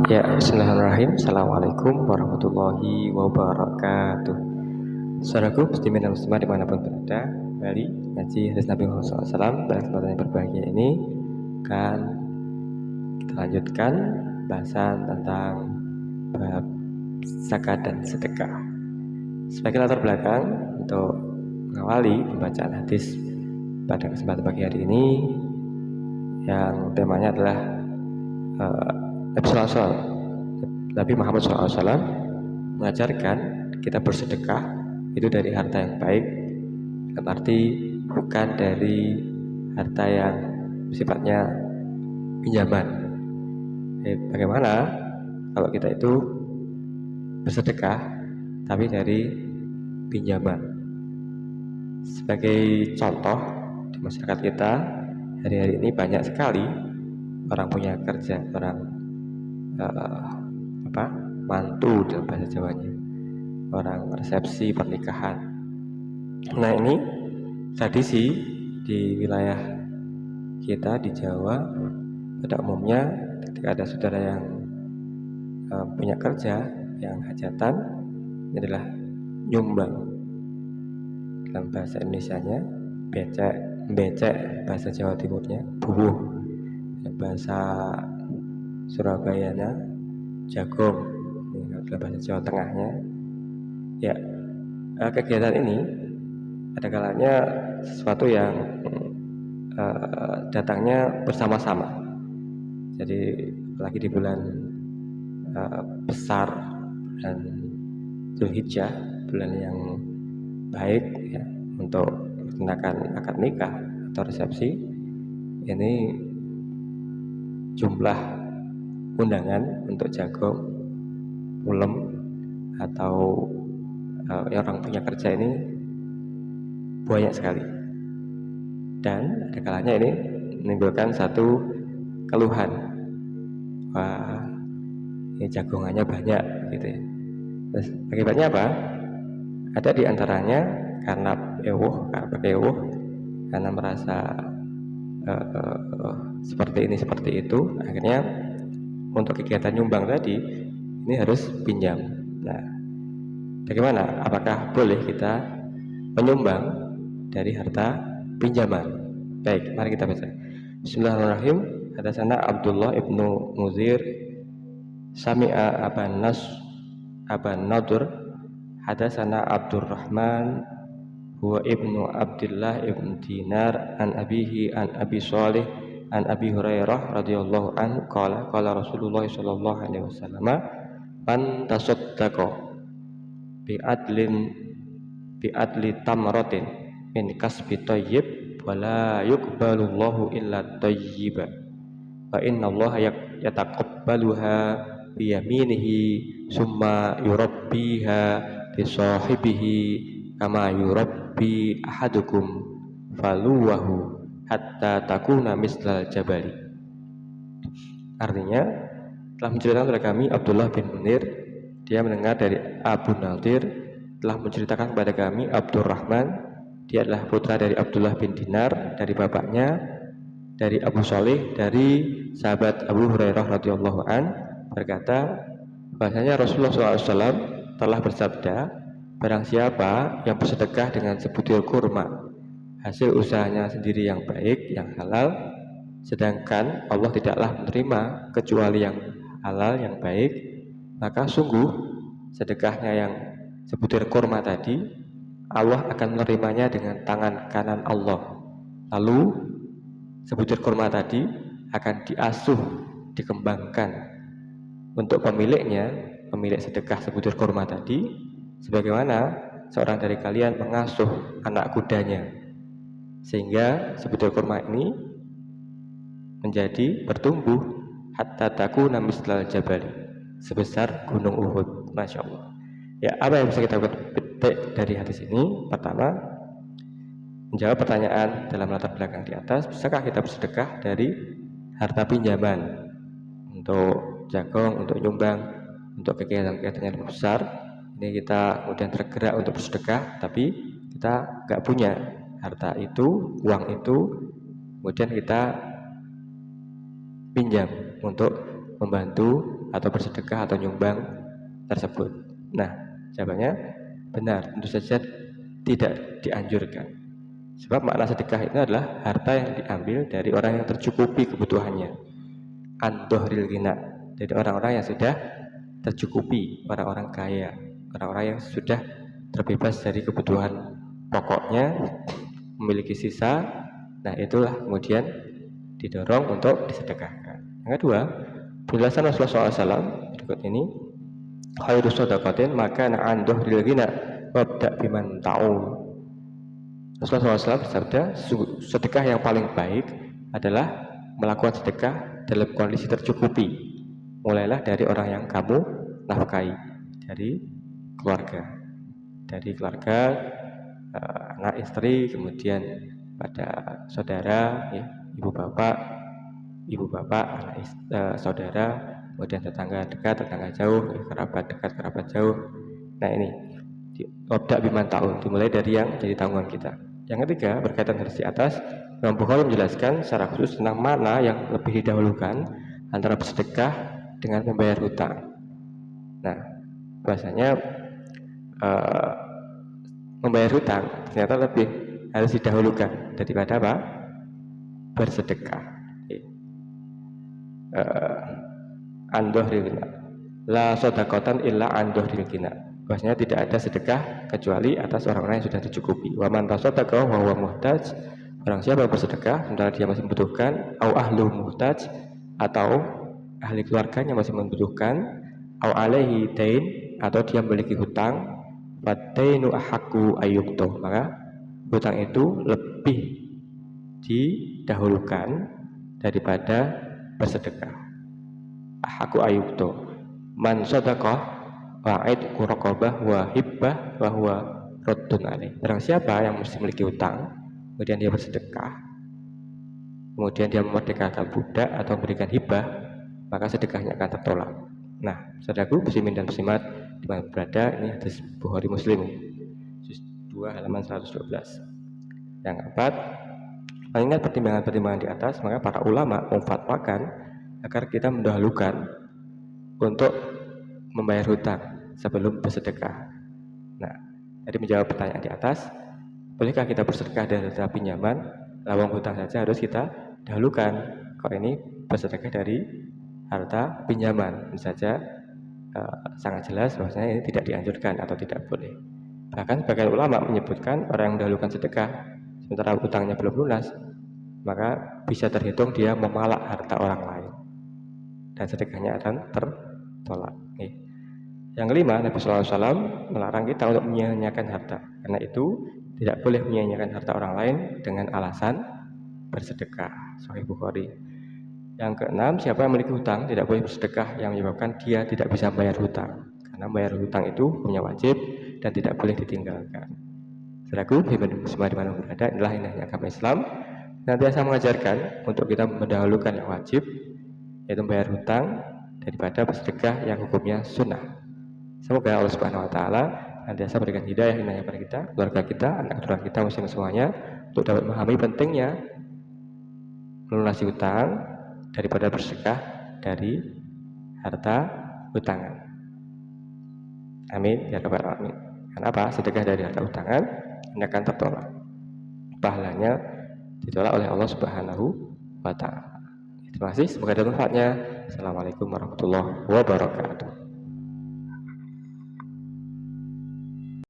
Ya, bismillahirrahmanirrahim. Assalamualaikum warahmatullahi wabarakatuh. Saudaraku, muslimin dan muslimah dimanapun berada, kembali ngaji hadis Nabi Muhammad SAW. Pada kesempatan yang berbahagia ini akan kita lanjutkan bahasan tentang bab zakat dan sedekah. Sebagai latar belakang untuk mengawali pembacaan hadis pada kesempatan pagi hari ini, yang temanya adalah Nabi Muhammad SAW mengajarkan kita bersedekah itu dari harta yang baik, dalam arti bukan dari harta yang sifatnya pinjaman. Bagaimana kalau kita itu bersedekah tapi dari pinjaman? Sebagai contoh, di masyarakat kita hari-hari ini banyak sekali orang punya kerja, orang mantu dalam bahasa Jawanya, orang resepsi pernikahan. Nah, ini tradisi di wilayah kita di Jawa pada umumnya ketika ada saudara yang punya kerja yang hajatan, ini adalah nyumbang. Dalam bahasa Indonesianya becek bahasa Jawa Timurnya bubuh, bahasa Surabayanya jagung, dalam bahasa Jawa Tengahnya. Ya, kegiatan ini ada kalanya sesuatu yang datangnya bersama-sama. Jadi apalagi di bulan besar dan Dzulhijjah, bulan yang baik ya untuk melaksanakan akad nikah atau resepsi, ini jumlah undangan untuk jagung, ulem atau yang orang punya kerja ini banyak sekali. Dan ada kalanya ini menimbulkan satu keluhan, wah ini jagongannya banyak gitu ya. Terus akibatnya apa? Ada di antaranya karena berewuh, karena merasa seperti ini seperti itu, akhirnya untuk kegiatan nyumbang tadi ini harus pinjam. Nah, bagaimana? Apakah boleh kita menyumbang dari harta pinjaman? Baik, mari kita baca. Bismillahirrahmanirrahim. Hadatsana Abdullah ibnu Muzir sami'a Aban Nadur. Hadatsana Abdurrahman huwa ibnu Abdullah ibnu Dinar an abihi an Abi Shalih an Abi Hurairah radhiyallahu an qala Rasulullah sallallahu alaihi wasallam man tasaddaqa bi adli tamratin min kasbi thayyib wala yuqbalullahu illa thayyiba fa innallaha yataqabbaluha bi yaminihi summa yurabbiha bi sahibihi kama yurabbi ahadukum faluwahu hatta takuna mislal jabali. Artinya, telah menceritakan kepada kami Abdullah bin Munir, dia mendengar dari Abu Nadir, telah menceritakan kepada kami Abdurrahman, dia adalah putra dari Abdullah bin Dinar, dari bapaknya, dari Abu Shalih, dari sahabat Abu Hurairah radhiyallahu an, berkata bahasanya Rasulullah SAW telah bersabda, barang siapa yang bersedekah dengan sebutir kurma, hasil usahanya sendiri yang baik, yang halal, sedangkan Allah tidaklah menerima kecuali yang halal, yang baik, maka sungguh sedekahnya yang sebutir kurma tadi, Allah akan menerimanya dengan tangan kanan Allah. Lalu sebutir kurma tadi akan diasuh, dikembangkan untuk pemiliknya, pemilik sedekah sebutir kurma tadi, sebagaimana seorang dari kalian mengasuh anak kudanya, sehingga sebutir kurma ini menjadi bertumbuh hatta takuna mislal jabali, sebesar gunung Uhud. Masya Allah. Ya, apa yang bisa kita petik dari hadis ini? Pertama, menjawab pertanyaan dalam latar belakang di atas, bisakah kita bersedekah dari harta pinjaman untuk jagung, untuk nyumbang, untuk kegiatan-kegiatan yang besar? Ini kita kemudian tergerak untuk bersedekah, tapi kita nggak punya harta itu, uang itu, kemudian kita pinjam untuk membantu atau bersedekah atau nyumbang tersebut. Nah, jawabannya benar, tentu saja tidak dianjurkan. Sebab makna sedekah itu adalah harta yang diambil dari orang yang tercukupi kebutuhannya. An-dohril ghina, dari orang-orang yang sudah tercukupi, orang-orang kaya, orang-orang yang sudah terbebas dari kebutuhan pokoknya, memiliki sisa. Nah, itulah kemudian didorong untuk disedekahkan. Yang kedua, penjelasan Rasulullah SAW berikut ini, khairu shadaqatin maka an dohril ghina wabda biman ta'ul. Rasulullah SAW bersabda, sedekah yang paling baik adalah melakukan sedekah dalam kondisi tercukupi. Mulailah dari orang yang kamu nafkahi, dari keluarga, anak istri, kemudian pada saudara, ya, ibu bapak, saudara, kemudian tetangga dekat, tetangga jauh, ya, kerabat dekat, kerabat jauh. Nah, ini wabda biman ta'ul, dimulai dari yang jadi tanggungan kita. Yang ketiga, berkaitan dari di atas, Imam Bukhari menjelaskan secara khusus tentang mana yang lebih didahulukan antara bersedekah dengan membayar hutang. Nah, bahasanya membayar hutang ternyata lebih harus didahulukan daripada apa? Bersedekah. An-dohril ghina, la shadaqatan illa an-dohril ghina. Bahwasanya tidak ada sedekah kecuali atas orang-orang yang sudah tercukupi. Wa man tasaddaqa wa huwa muhtaj, barang siapa bersedekah sementara dia masih membutuhkan, au ahlu muhtaj, atau ahli keluarganya masih membutuhkan, au alaihi dain, atau dia memiliki hutang, fadainu ahaqqu ayyuqtuh, maka hutang itu lebih didahulukan daripada bersedekah. Ahaqqu ayyuqtuh, man shadaqah wa'id quraqabah wa hibbah wa huwa raddun alaih. Barang siapa yang mesti memiliki hutang, kemudian dia bersedekah, kemudian dia memerdekakan budak atau memberikan hibah, maka sedekahnya akan tertolak. Nah, saudaraku muslimin dan muslimat dimana berada, ini hadis Bukhari Muslim, juz 2 halaman 112. Yang keempat, mengingat pertimbangan-pertimbangan di atas, maka para ulama memfatwakan agar kita mendahulukan untuk membayar hutang sebelum bersedekah. Nah, jadi menjawab pertanyaan di atas, bolehkah kita bersedekah dari harta pinjaman? Lawang hutang saja harus kita dahulukan. Kalau ini bersedekah dari harta pinjaman, ini saja sangat jelas bahwasanya ini tidak dianjurkan atau tidak boleh. Bahkan sebagian ulama menyebutkan orang yang mendahulukan sedekah sementara hutangnya belum lunas, maka bisa terhitung dia memalak harta orang lain dan sedekahnya akan tertolak. Yang kelima, Nabi SAW melarang kita untuk menyia-nyiakan harta. Karena itu tidak boleh menyia-nyiakan harta orang lain dengan alasan bersedekah. Sahih Bukhari. Yang keenam, siapa yang memiliki hutang tidak boleh bersedekah yang menyebabkan dia tidak bisa membayar hutang. Karena membayar hutang itu hukumnya wajib dan tidak boleh ditinggalkan. Saudaraku, semua di mana berada, inilah indahnya agama Islam. Nanti saya mengajarkan untuk kita mendahulukan yang wajib, yaitu membayar hutang, daripada bersedekah yang hukumnya sunnah. Semoga Allah Subhanahu wa taala senantiasa berikan hidayah kepada kita, keluarga kita, anak keturunan kita muslim semuanya untuk dapat memahami pentingnya melunasi hutang daripada bersedekah dari harta hutangan. Amin ya rabbal alamin. Kenapa? Sedekah dari harta hutangan ini akan tertolak. Pahalanya ditolak oleh Allah Subhanahu wa taala. Terima kasih, semoga ada manfaatnya. Assalamualaikum warahmatullahi wabarakatuh.